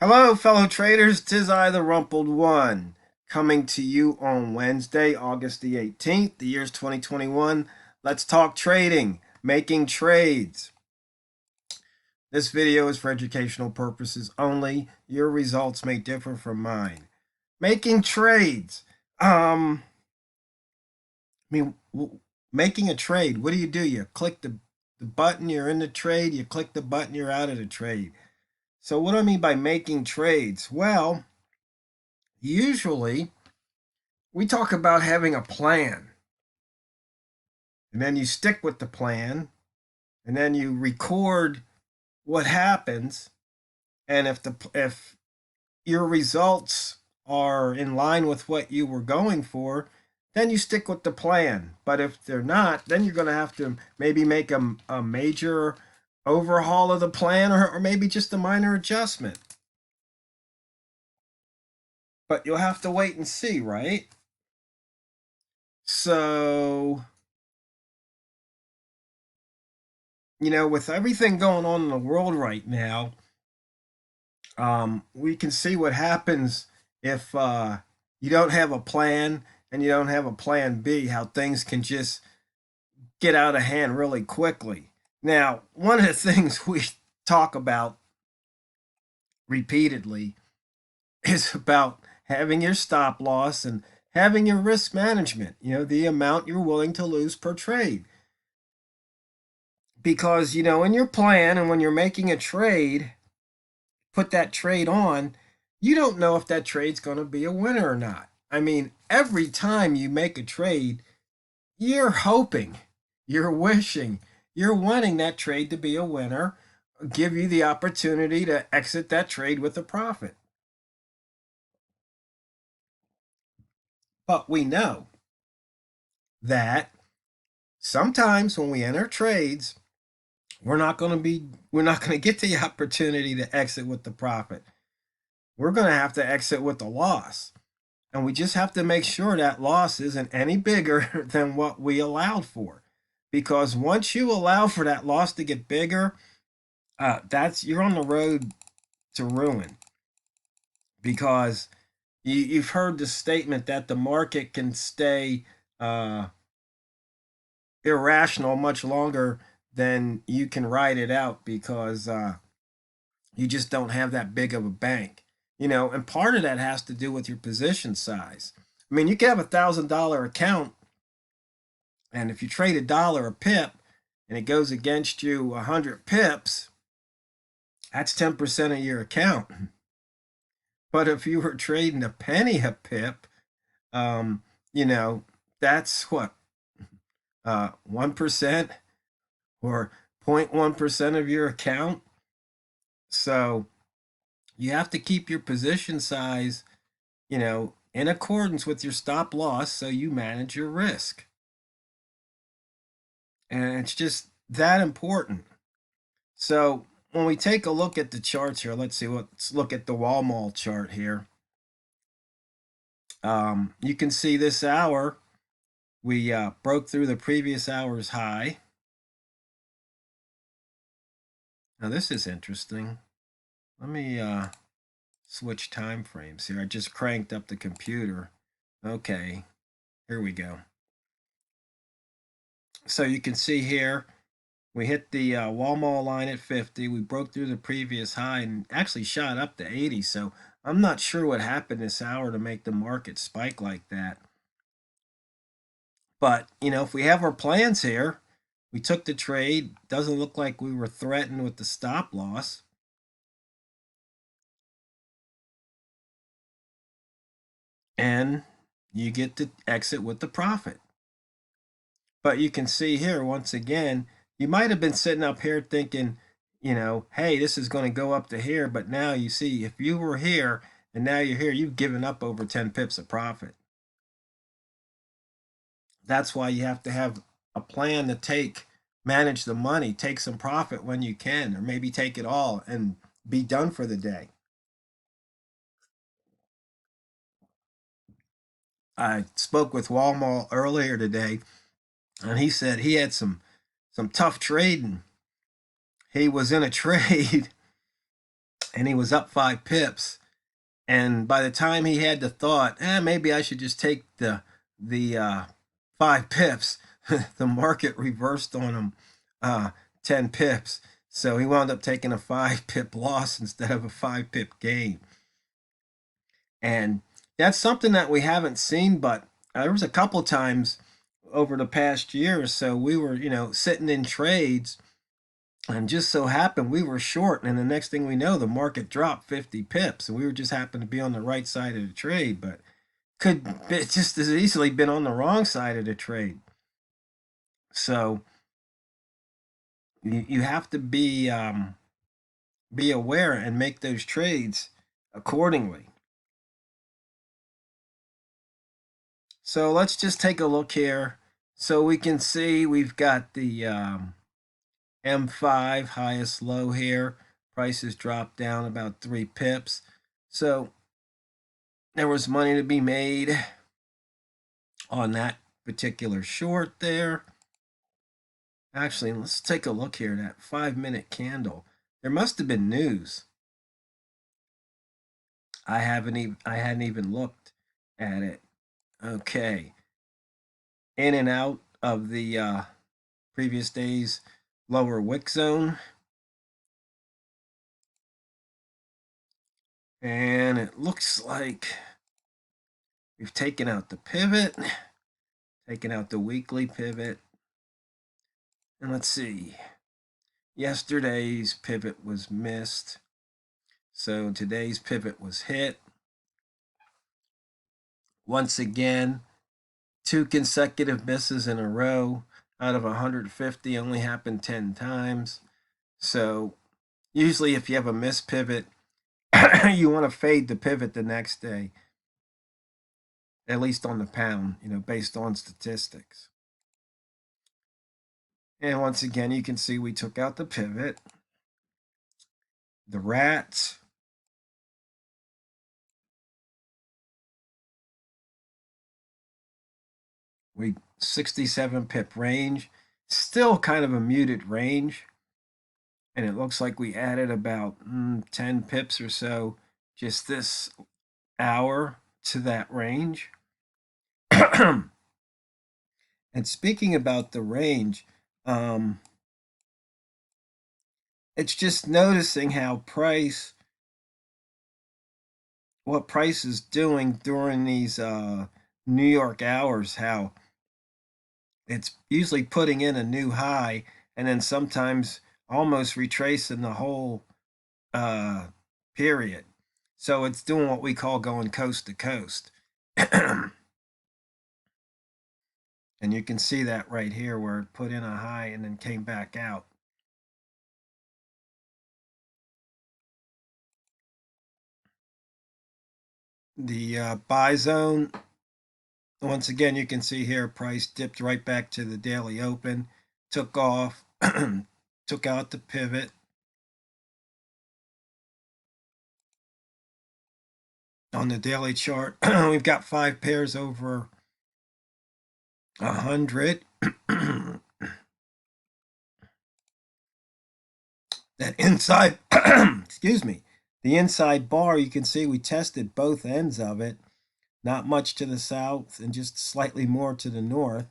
Hello, fellow traders. 'Tis I, the Rumpled One, coming to you on Wednesday, August the 18th. The year's 2021. Let's talk trading, making trades. This video is for educational purposes only. Your results may differ from mine. Making trades. Making a trade. What do? You click the button, you're in the trade. You click the button, you're out of the trade. So what do I mean by making trades? Well, usually we talk about having a plan, and then you stick with the plan, and then you record what happens, and if your results are in line with what you were going for, then you stick with the plan. But if they're not, then you're going to have to maybe make a major overhaul of the plan, or maybe just a minor adjustment. But you'll have to wait and see, right? So, with everything going on in the world right now, we can see what happens if you don't have a plan and you don't have a plan B, how things can just get out of hand really quickly. Now, one of the things we talk about repeatedly is about having your stop loss and having your risk management, the amount you're willing to lose per trade. Because, in your plan and when you're making a trade, put that trade on, you don't know if that trade's going to be a winner or not. I mean, every time you make a trade, you're hoping, you're wishing, you're wanting that trade to be a winner, give you the opportunity to exit that trade with a profit. But we know that sometimes when we enter trades, we're not going to get the opportunity to exit with the profit. We're going to have to exit with a loss. And we just have to make sure that loss isn't any bigger than what we allowed for. Because once you allow for that loss to get bigger, you're on the road to ruin. Because you've heard the statement that the market can stay irrational much longer than you can ride it out, because you just don't have that big of a bank. And part of that has to do with your position size. I mean, you can have $1,000 account, and if you trade $1 a pip and it goes against you 100 pips, that's 10% of your account. But if you were trading a penny a pip, that's what, 1% or 0.1% of your account. So you have to keep your position size, in accordance with your stop loss, so you manage your risk. And it's just that important. So when we take a look at the charts here, let's look at the Walmart chart here. You can see this hour, we broke through the previous hour's high. Now this is interesting. Let me switch time frames here. I just cranked up the computer. Okay, here we go. So you can see here, we hit the Walmart line at 50. We broke through the previous high and actually shot up to 80. So I'm not sure what happened this hour to make the market spike like that. But, if we have our plans here, we took the trade. Doesn't look like we were threatened with the stop loss. And you get to exit with the profit. But you can see here, once again, you might have been sitting up here thinking, hey, this is going to go up to here. But now you see, if you were here and now you're here, you've given up over 10 pips of profit. That's why you have to have a plan to manage the money, take some profit when you can, or maybe take it all and be done for the day. I spoke with Walmart earlier today, and he said he had some tough trading. He was in a trade and he was up 5 pips. And by the time he had the thought, maybe I should just take the 5 pips, the market reversed on him 10 pips. So he wound up taking a 5 pip loss instead of a 5 pip gain. And that's something that we haven't seen, but there was a couple times over the past year or so we were, sitting in trades, and just so happened we were short, and the next thing we know, the market dropped 50 pips, and we were just happened to be on the right side of the trade, but could it just as easily been on the wrong side of the trade. So you have to be aware and make those trades accordingly. So let's just take a look here. So we can see we've got the M5 highest low here. Prices dropped down about 3 pips. So there was money to be made on that particular short there. Actually, let's take a look here. That 5-minute candle. There must have been news. I hadn't even looked at it. Okay. In and out of the previous day's lower wick zone. And it looks like we've taken out the pivot, taken out the weekly pivot. And let's see. Yesterday's pivot was missed. So today's pivot was hit. Once again, 2 consecutive misses in a row out of 150 only happened 10 times. So usually if you have a missed pivot, you want to fade the pivot the next day, at least on the pound, based on statistics. And once again, you can see we took out the pivot. The rats. We 67 pip range. Still kind of a muted range. And it looks like we added about 10 pips or so just this hour to that range. And speaking about the range, it's just noticing how what price is doing during these New York hours, how it's usually putting in a new high and then sometimes almost retracing the whole period. So it's doing what we call going coast to coast. And you can see that right here where it put in a high and then came back out. The buy zone, once again, you can see here price dipped right back to the daily open, took off, took out the pivot. On the daily chart, we've got 5 pairs over 100. That inside, excuse me, the inside bar, you can see we tested both ends of it. Not much to the south and just slightly more to the north.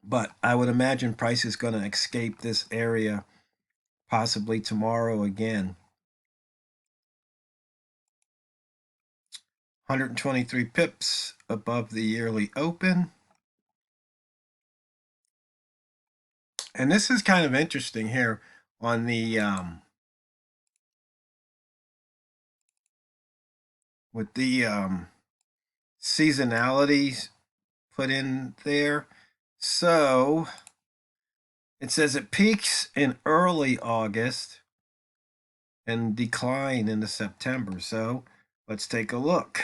But I would imagine price is going to escape this area possibly tomorrow again. 123 pips above the yearly open. And this is kind of interesting here on the with the seasonalities put in there. So it says it peaks in early August and decline into September. So let's take a look.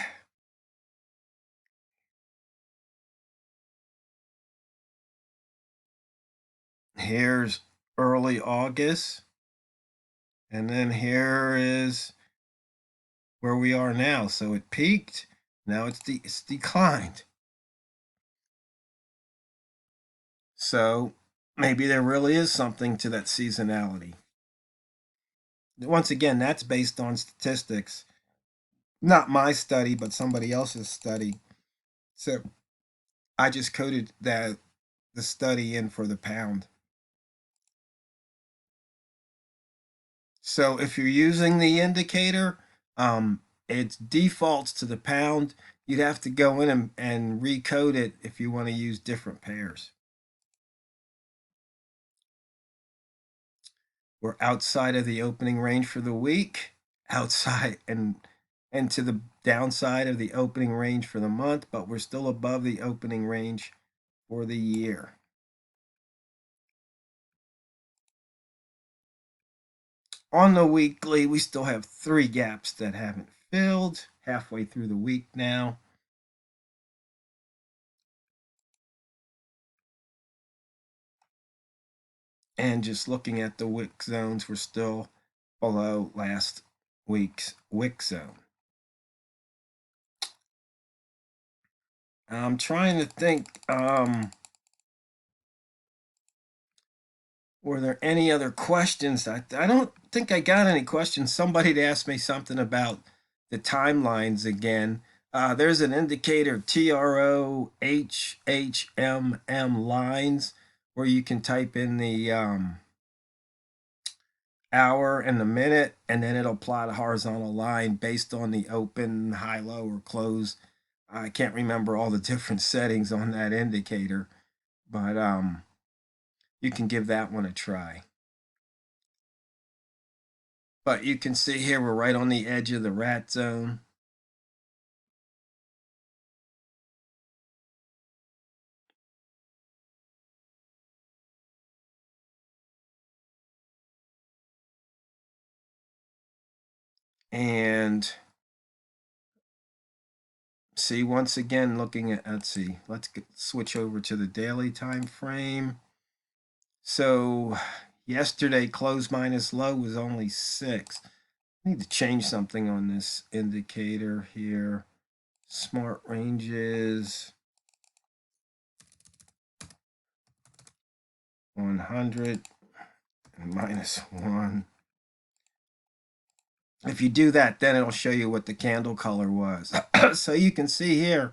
Here's early August. And then here is where we are now. So it peaked. Now it's declined. So maybe there really is something to that seasonality. Once again, that's based on statistics, not my study, but somebody else's study. So I just coded the study in for the pound. So if you're using the indicator, it defaults to the pound. You'd have to go in and recode it if you want to use different pairs. We're outside of the opening range for the week, outside and to the downside of the opening range for the month, but we're still above the opening range for the year. On the weekly, we still have 3 gaps that haven't filled, halfway through the week now. And just looking at the wick zones, we're still below last week's wick zone. I'm trying to think, were there any other questions? I don't think I got any questions. Somebody had asked me something about the timelines again. There's an indicator, TROHHMM lines, where you can type in the hour and the minute, and then it'll plot a horizontal line based on the open, high, low, or close. I can't remember all the different settings on that indicator, but you can give that one a try. But you can see here we're right on the edge of the rat zone. And see, once again, looking at, let's see, switch over to the daily time frame. So yesterday, close minus low was only 6. I need to change something on this indicator here. Smart ranges 100 and -1. If you do that, then it'll show you what the candle color was. So you can see here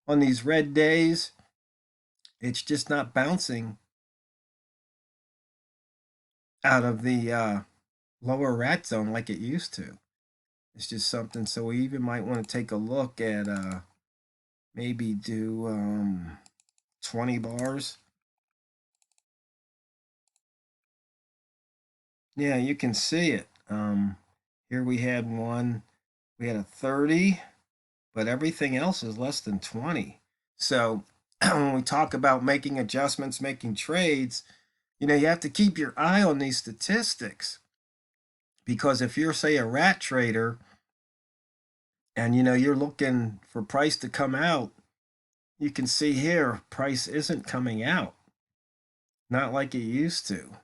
on these red days, it's just not bouncing out of the lower rat zone like it used to. It's just something. So we even might want to take a look at maybe do 20 bars. Yeah, you can see it. Here we had one, we had a 30, but everything else is less than 20. So when we talk about making adjustments, making trades, you have to keep your eye on these statistics, because if you're, say, a rat trader and you're looking for price to come out, you can see here price isn't coming out, not like it used to.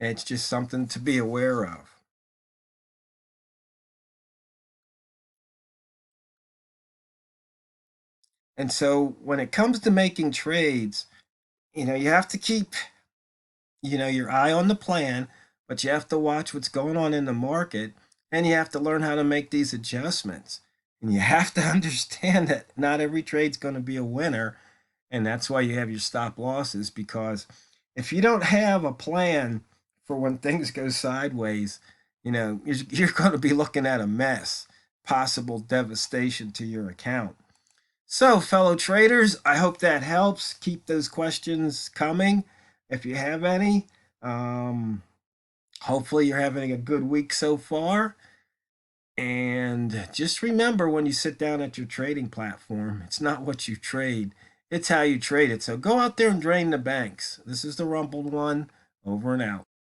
It's just something to be aware of. And so when it comes to making trades, you have to keep your eye on the plan, but you have to watch what's going on in the market, and you have to learn how to make these adjustments. And you have to understand that not every trade's going to be a winner, and that's why you have your stop losses, because if you don't have a plan for when things go sideways, you're going to be looking at a mess, possible devastation to your account. So, fellow traders, I hope that helps. Keep those questions coming if you have any. Hopefully, you're having a good week so far. And just remember, when you sit down at your trading platform, it's not what you trade, it's how you trade it. So go out there and drain the banks. This is the Rumpled One, over and out.